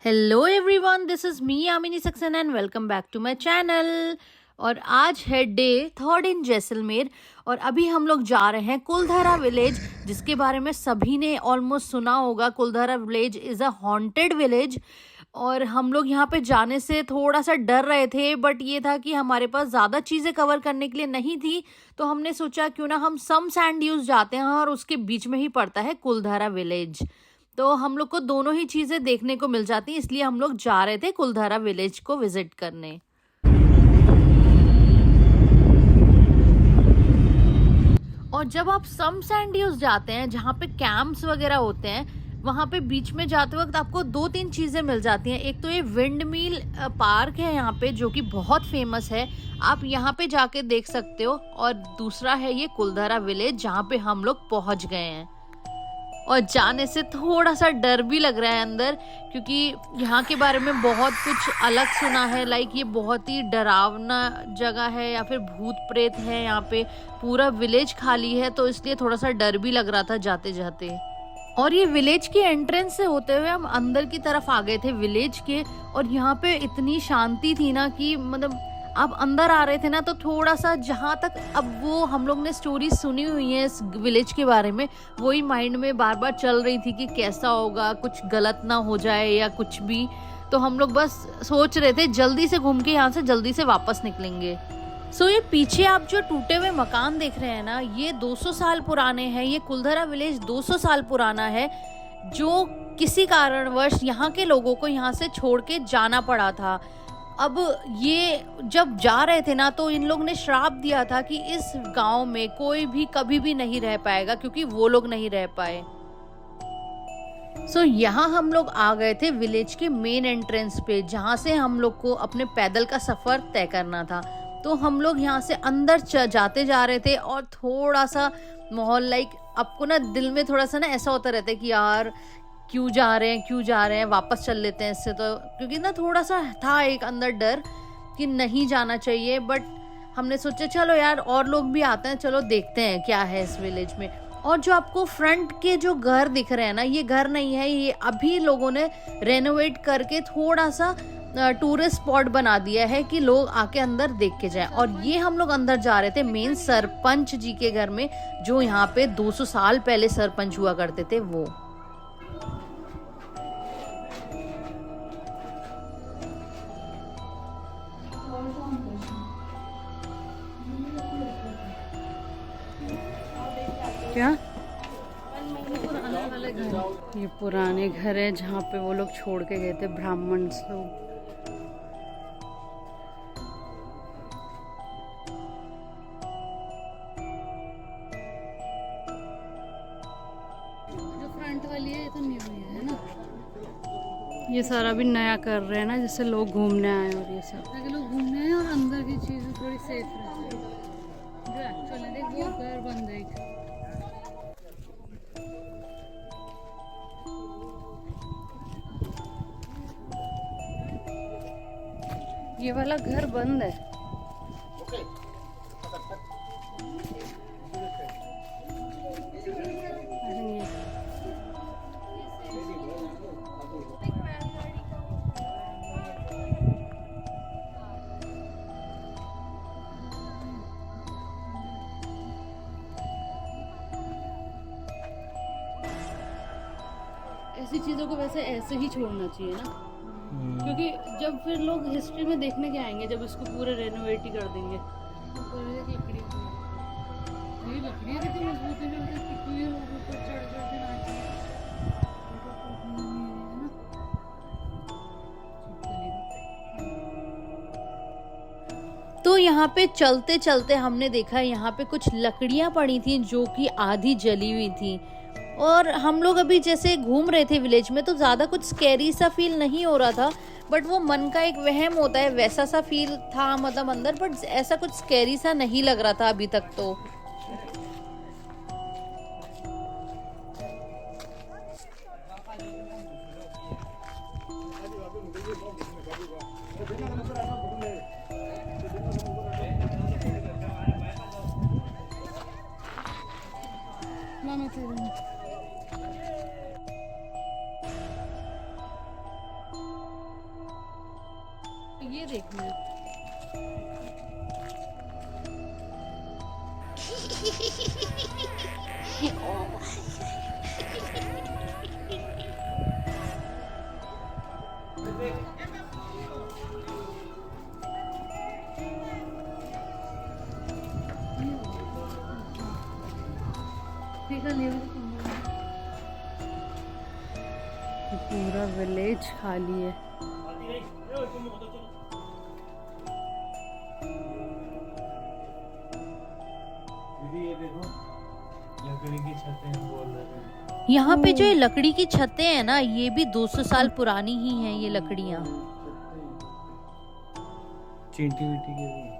Hello everyone, this is me Yamini Saxena and welcome back to my channel. और आज है day 3 इन जैसलमेर और अभी हम लोग जा रहे हैं कुलधारा विलेज, जिसके बारे में सभी ने ऑलमोस्ट सुना होगा। Kuldhara village is a haunted village और हम लोग यहाँ पे जाने से थोड़ा सा डर रहे थे, बट ये था कि हमारे पास ज़्यादा चीज़ें कवर करने के लिए नहीं थी, तो हमने सोचा क्यों ना हम सम सैंड ड्यूज जाते हैं और उसके बीच में ही पड़ता है कुलधारा विलेज, तो हम लोग को दोनों ही चीजें देखने को मिल जाती, इसलिए हम लोग जा रहे थे कुलधारा विलेज को विजिट करने। और जब आप सम सैंड ड्यूज जाते हैं जहाँ पे कैंप्स वगैरह होते हैं, वहाँ पे बीच में जाते वक्त आपको 2-3 चीजें मिल जाती हैं। एक तो ये विंड मिल पार्क है यहाँ पे, जो कि बहुत फेमस है, आप यहाँ पे जाके देख सकते हो। और दूसरा है ये कुलधारा विलेज, जहाँ पे हम लोग पहुंच गए हैं। और जाने से थोड़ा सा डर भी लग रहा है अंदर, क्योंकि यहाँ के बारे में बहुत कुछ अलग सुना है। लाइक ये बहुत ही डरावना जगह है या फिर भूत प्रेत है यहाँ पे, पूरा विलेज खाली है, तो इसलिए थोड़ा सा डर भी लग रहा था जाते जाते। और ये विलेज के एंट्रेंस से होते हुए हम अंदर की तरफ आ गए थे विलेज के, और यहाँ पे इतनी शांति थी ना कि मतलब आप अंदर आ रहे थे ना, तो थोड़ा सा जहाँ तक अब वो हम लोग ने स्टोरी सुनी हुई है इस विलेज के बारे में, वही माइंड में बार बार चल रही थी कि कैसा होगा, कुछ गलत ना हो जाए या कुछ भी। तो हम लोग बस सोच रहे थे जल्दी से घूम के यहाँ से जल्दी से वापस निकलेंगे। सो ये पीछे आप जो टूटे हुए मकान देख रहे हैं ना, ये 200 साल पुराने हैं। ये कुलधारा विलेज 200 साल पुराना है, जो किसी कारणवश यहाँ के लोगों को यहाँ से छोड़ के जाना पड़ा था। अब ये जब जा रहे थे ना, तो इन लोग ने श्राप दिया था कि इस गांव में कोई भी कभी भी नहीं रह पाएगा, क्योंकि वो लोग नहीं रह पाए। सो यहाँ हम लोग आ गए थे विलेज के मेन एंट्रेंस पे, जहाँ से हम लोग को अपने पैदल का सफर तय करना था। तो हम लोग यहाँ से अंदर जाते जा रहे थे, और थोड़ा सा माहौल लाइक आपको ना दिल में थोड़ा सा ना ऐसा होता रहता है कि यार क्यों जा रहे हैं, वापस चल लेते हैं इससे, तो क्योंकि ना थोड़ा सा था एक अंदर डर कि नहीं जाना चाहिए। बट हमने सोचा चलो यार और लोग भी आते हैं, चलो देखते हैं क्या है इस विलेज में। और जो आपको फ्रंट के जो घर दिख रहे हैं ना, ये घर नहीं है, ये अभी लोगों ने रेनोवेट करके थोड़ा सा टूरिस्ट स्पॉट बना दिया है कि लोग आके अंदर देख के जाएं। और ये हम लोग अंदर जा रहे थे मेन सरपंच जी के घर में, जो यहाँ पे 200 साल पहले सरपंच हुआ करते थे वो। क्या ये पुराने घर है जहाँ पे वो लोग छोड़ के गए थे, ब्राह्मण लोग। जो फ्रंट वाली है ये तो न्यू है ना, ये सारा भी नया कर रहे हैं ना, जैसे लोग घूमने आए और ये सब, ताकि लोग घूमने आए और अंदर की चीजें थोड़ी सेफ रहती है। जो एक्चुअली देख वो घर बन जाएगी। ये वाला घर बंद है। ऐसी चीजों को वैसे ऐसे ही छोड़ना चाहिए ना, क्योंकि जब फिर लोग हिस्ट्री में देखने के आएंगे जब इसको पूरे रेनोवेट ही कर देंगे। तो यहाँ पे चलते चलते हमने देखा यहाँ पे कुछ लकड़ियाँ पड़ी थी जो कि आधी जली हुई थी। और हम लोग अभी जैसे घूम रहे थे विलेज में, तो ज़्यादा कुछ स्कैरी सा फील नहीं हो रहा था, बट वो मन का एक वहम होता है वैसा सा फील था मतलब अंदर, बट ऐसा कुछ स्कैरी सा नहीं लग रहा था अभी तक तो। ये देखना पूरा विलेज खाली है। ये देखो लकड़ी की छतें बोल रहे हैं। यहाँ पे जो ये लकड़ी की छतें हैं ना, ये भी 200 साल पुरानी ही हैं ये लकड़ियाँ। चींटी वीटी के भी।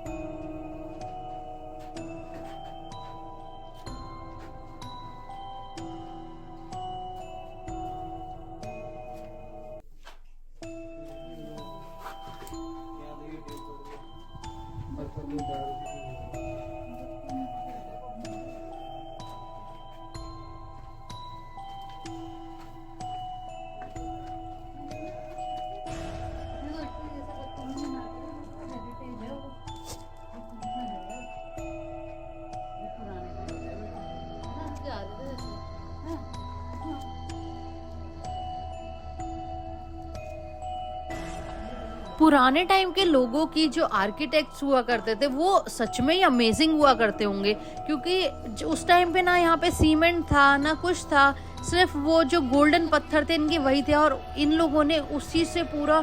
पुराने टाइम के लोगों की जो आर्किटेक्ट्स हुआ करते थे वो सच में ही अमेजिंग हुआ करते होंगे, क्योंकि उस टाइम पे ना यहाँ पे सीमेंट था ना कुछ था, सिर्फ वो जो गोल्डन पत्थर थे इनके वही थे, और इन लोगों ने उसी से पूरा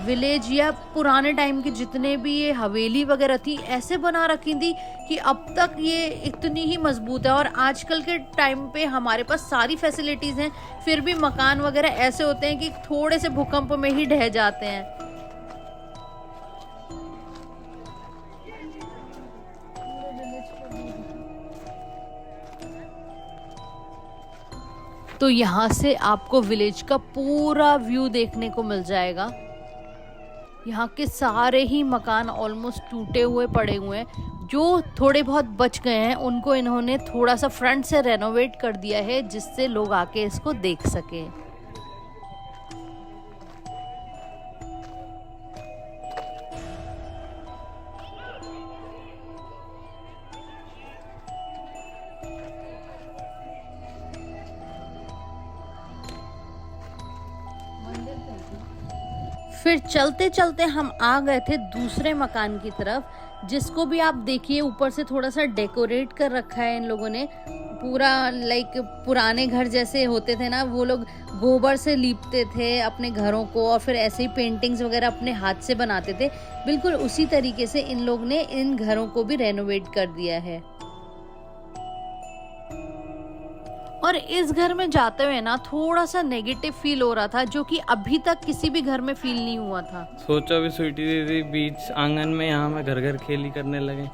विलेज या पुराने टाइम के जितने भी ये हवेली वगैरह थी ऐसे बना रखी थी कि अब तक ये इतनी ही मजबूत है। और आजकल के टाइम पे हमारे पास सारी फैसिलिटीज हैं, फिर भी मकान वगैरह ऐसे होते हैं कि थोड़े से भूकंप में ही ढह जाते हैं। तो यहाँ से आपको विलेज का पूरा व्यू देखने को मिल जाएगा। यहाँ के सारे ही मकान ऑलमोस्ट टूटे हुए पड़े हुए हैं, जो थोड़े बहुत बच गए हैं उनको इन्होंने थोड़ा सा फ्रंट से रेनोवेट कर दिया है जिससे लोग आके इसको देख सकें। फिर चलते चलते हम आ गए थे दूसरे मकान की तरफ, जिसको भी आप देखिए ऊपर से थोड़ा सा डेकोरेट कर रखा है इन लोगों ने, पूरा लाइक पुराने घर जैसे होते थे ना, वो लोग गोबर से लीपते थे अपने घरों को और फिर ऐसे ही पेंटिंग्स वगैरह अपने हाथ से बनाते थे, बिल्कुल उसी तरीके से इन लोग ने इन घरों को भी रेनोवेट कर दिया है। और इस घर में जाते हुए ना थोड़ा सा नेगेटिव फील हो रहा था, जो कि अभी तक किसी भी घर में फील नहीं हुआ था। सोचा भी स्वीटी दीदी बीच आंगन में यहाँ में घर घर खेली करने लगे।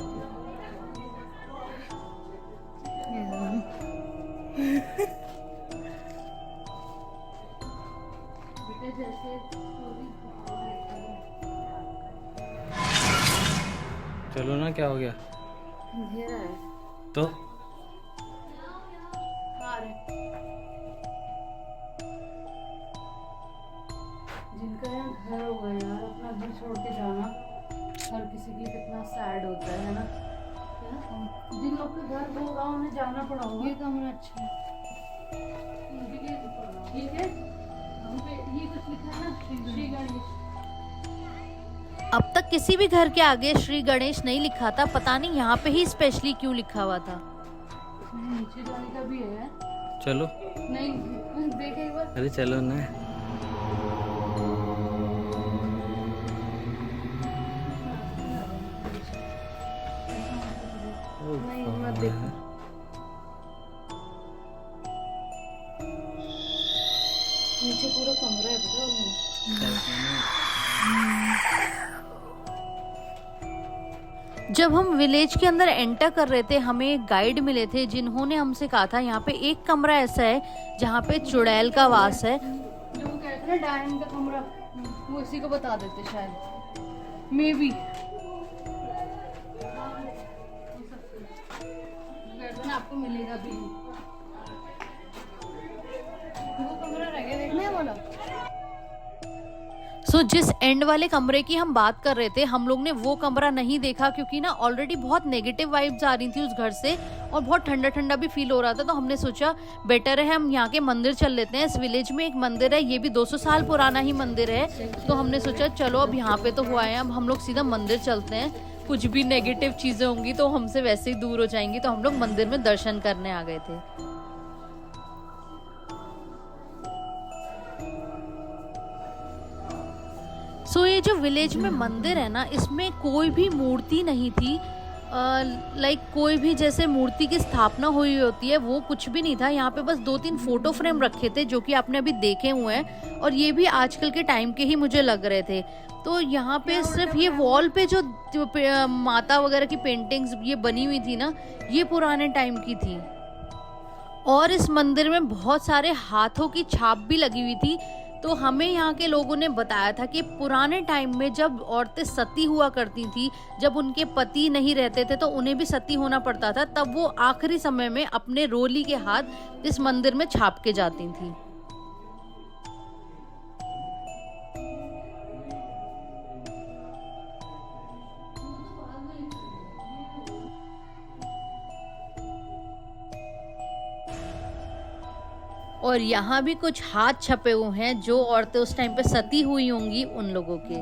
चलो ना, क्या हो गया? अंधेरा है तो जिनका यहाँ घर होगा यार, अपना घर छोड़ के जाना हर किसी के लिए कितना सैड होता है ना। जिन लोग का घर होगा उन्हें जाना पड़ा होगा। ये कमरा अच्छा है, ठीक है। ये कुछ लिखा है ना, श्री गणेश। अब तक किसी भी घर के आगे श्री गणेश नहीं लिखा था, पता नहीं यहाँ पे ही स्पेशली क्यों लिखा हुआ था। नीचे जाने का भी है। चलो नहीं देखे एक बार। अरे चलो ना। नहीं मत देखो, नीचे पूरा कमरा है पता। जब हम विलेज के अंदर एंटर कर रहे थे, हमें एक गाइड मिले थे जिन्होंने हमसे कहा था यहाँ पे एक कमरा ऐसा है जहाँ पे चुड़ैल का वास है। जो वो कहते हैं ना डायन का कमरा, वो इसी को बता देते शायद, मे बी आपको मिलेगा भी। वो कमरा रह गया देखने वाला। जिस एंड वाले कमरे की हम बात कर रहे थे, हम लोग ने वो कमरा नहीं देखा क्योंकि ना ऑलरेडी बहुत नेगेटिव वाइब्स आ रही थी उस घर से और बहुत ठंडा ठंडा भी फील हो रहा था। तो हमने सोचा बेटर है हम यहाँ के मंदिर चल लेते हैं। इस विलेज में एक मंदिर है, ये भी 200 साल पुराना ही मंदिर है। तो हमने सोचा चलो अब यहाँ पे तो हुआ है, अब हम लोग सीधा मंदिर चलते हैं। कुछ भी नेगेटिव चीजें होंगी तो हमसे वैसे ही दूर हो जाएंगी। तो हम लोग मंदिर में दर्शन करने आ गए थे। ये जो विलेज में मंदिर है ना, इसमें कोई भी मूर्ति नहीं थी। लाइक कोई भी जैसे मूर्ति की स्थापना हुई होती है वो कुछ भी नहीं था। यहाँ पे बस 2-3 फोटो फ्रेम रखे थे जो कि आपने अभी देखे हुए हैं और ये भी आजकल के टाइम के ही मुझे लग रहे थे। तो यहाँ पे सिर्फ ये वॉल पे जो माता वगैरह की पेंटिंग्स ये बनी हुई थी ना, ये पुराने टाइम की थी। और इस मंदिर में बहुत सारे हाथों की छाप भी लगी हुई थी। तो हमें यहाँ के लोगों ने बताया था कि पुराने टाइम में जब औरतें सती हुआ करती थी, जब उनके पति नहीं रहते थे तो उन्हें भी सती होना पड़ता था, तब वो आखिरी समय में अपने रोली के हाथ इस मंदिर में छाप के जाती थी। और यहाँ भी कुछ हाथ छपे हुए हैं जो औरतें उस टाइम पे सती हुई होंगी उन लोगों के।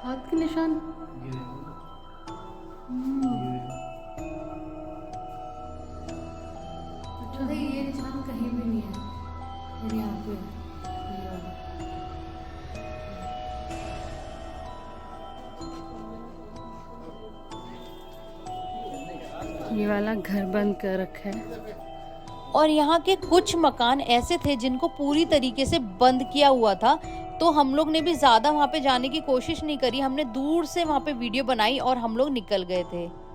हाथ के निशान। अच्छा, ये निशान कहीं भी नहीं है और यहाँ पे ये वाला घर बंद कर रखा है। और यहाँ के कुछ मकान ऐसे थे जिनको पूरी तरीके से बंद किया हुआ था। तो हम लोग ने भी ज्यादा वहाँ पे जाने की कोशिश नहीं करी, हमने दूर से वहाँ पे वीडियो बनाई और हम लोग निकल गए थे।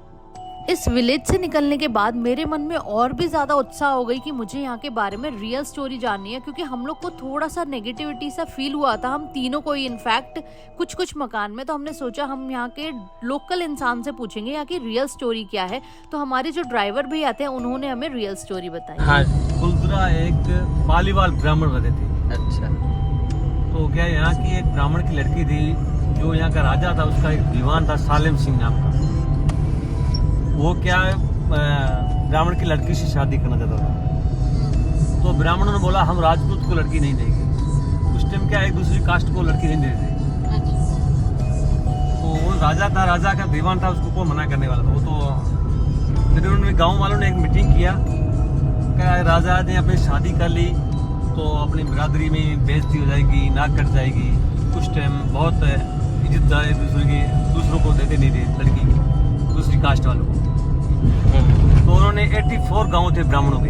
इस विलेज से निकलने के बाद मेरे मन में और भी ज्यादा उत्साह हो गई कि मुझे यहाँ के बारे में रियल स्टोरी जाननी है, क्योंकि हम लोग को थोड़ा सा नेगेटिविटी सा फील हुआ था, हम तीनों को ही इनफैक्ट कुछ मकान में। तो हमने सोचा हम यहाँ के लोकल इंसान से पूछेंगे यहाँ की रियल स्टोरी क्या है। तो हमारे जो ड्राइवर भी आते हैं उन्होंने हमें रियल स्टोरी बताई। हाँ, कुलदरा एक पालीवाल ब्राह्मण रहते थे। अच्छा। तो क्या यहाँ की एक ब्राह्मण की लड़की थी, जो यहाँ का राजा था, उसका एक दीवान था सालेम सिंह नाम का। वो क्या ब्राह्मण की लड़की से शादी करना चाहता था। तो ब्राह्मणों ने बोला हम राजपूत को लड़की नहीं देंगे। उस टाइम क्या एक दूसरी कास्ट को लड़की नहीं देते। तो वो राजा था, राजा का दीवान था, उसको कौन मना करने वाला था। वो तो फिर उन्होंने गाँव वालों ने एक मीटिंग किया, क्या राजा ने अपनी शादी कर ली तो अपनी बिरादरी में बेइज्जती हो जाएगी, नाक कट जाएगी। उस टाइम बहुत इज्जत दूसरों को देते नहीं थे, लड़की की दूसरी कास्ट वालों को। तो उन्होंने 84 गांव थे ब्राह्मणों के।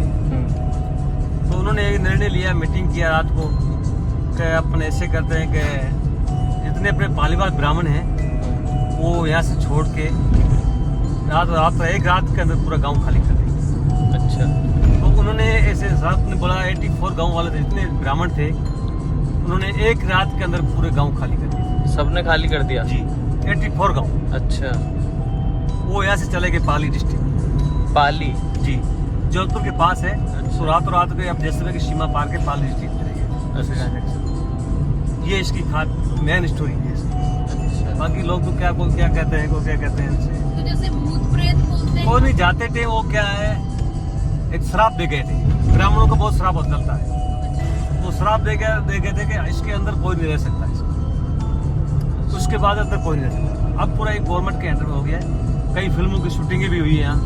तो उन्होंने एक निर्णय लिया, मीटिंग किया रात को, कि अपने ऐसे करते हैं कि जितने अपने पालीवाल ब्राह्मण हैं वो यहाँ से छोड़ के एक रात के अंदर पूरा गांव खाली कर देंगे। अच्छा। तो उन्होंने ऐसे साहब ने बोला 84 गांव वाले जितने ब्राह्मण थे, उन्होंने एक रात के अंदर पूरे गांव खाली कर दिए। सबने खाली कर दिया? जी, 84 गांव। अच्छा। वो यहाँ से चले गए पाली डिस्ट्रिक्ट। पाली? जी, जोधपुर के पास है। तो रात गए, अब जैसे की सीमा पार के पाली डिस्ट्रिक्ट चले गए। ये इसकी मेन स्टोरी है। अच्छा। बाकी लोग तो क्या कहते हैं इनसे। तो जैसे भूत प्रेत बोलते हैं, वो नहीं जाते थे। वो क्या है, एक श्राप दे गए थे ब्राह्मणों को, बहुत श्राप चलता है। तो श्राप दे गए थे कि इसके अंदर कोई नहीं रह सकता। उसके बाद अंदर कोई नहीं रह सकता। अब पूरा एक गवर्नमेंट के अंडर हो गया है। कई फिल्मों की शूटिंगें भी हुई है यहाँ।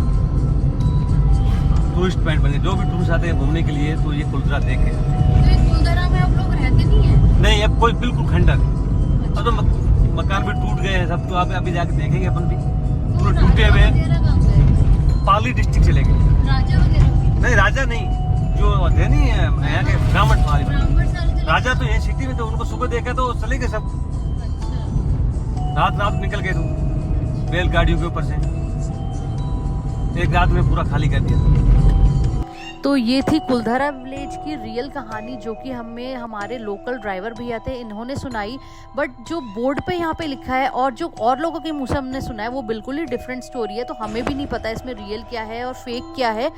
टूरिस्ट पॉइंट बने, जो भी टूरिस्ट आते हैं घूमने के लिए तो ये कुलदरा देख के जाते हैं। तो एक कुलदरा में आप लोग रहते नहीं है? नहीं, अब कोई बिल्कुल खंडर नहीं। अब तो मकान भी टूट गए हैं सब। तो आप अभी जाके देखेंगे अपन भी पूरे टूटे हुए हैं। पाली डिस्ट्रिक्ट चले गए। राजा वगैरह नहीं, राजा नहीं, जो थे नहीं है यहाँ के ब्राह्मण। राजा तो यही सिटी में थे, उनको सुबह देखा तो चले गए सब। रात निकल गए तो बैलगाड़ियों के ऊपर से एक रात में पूरा खाली कर दिया। तो ये थी कुलधारा विलेज की रियल कहानी, जो कि हमें हमारे लोकल ड्राइवर भैया थे इन्होंने सुनाई। बट जो बोर्ड पे यहाँ पे लिखा है और जो और लोगों के मुंह से हमने सुना है वो बिल्कुल ही डिफरेंट स्टोरी है, तो हमें भी नहीं पता इसमें रियल क्या है और फेक क्या है।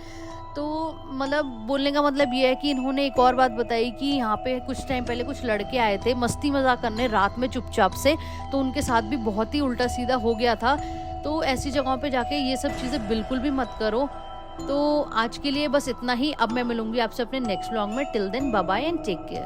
तो मतलब बोलने का मतलब ये है कि इन्होंने एक और बात बताई कि यहाँ पे कुछ टाइम पहले कुछ लड़के आए थे मस्ती मजाक करने रात में चुपचाप से, तो उनके साथ भी बहुत ही उल्टा सीधा हो गया था। तो ऐसी जगहों पे जाके ये सब चीज़ें बिल्कुल भी मत करो। तो आज के लिए बस इतना ही। अब मैं मिलूंगी आपसे अपने नेक्स्ट व्लॉग में। Till then bye bye and take care.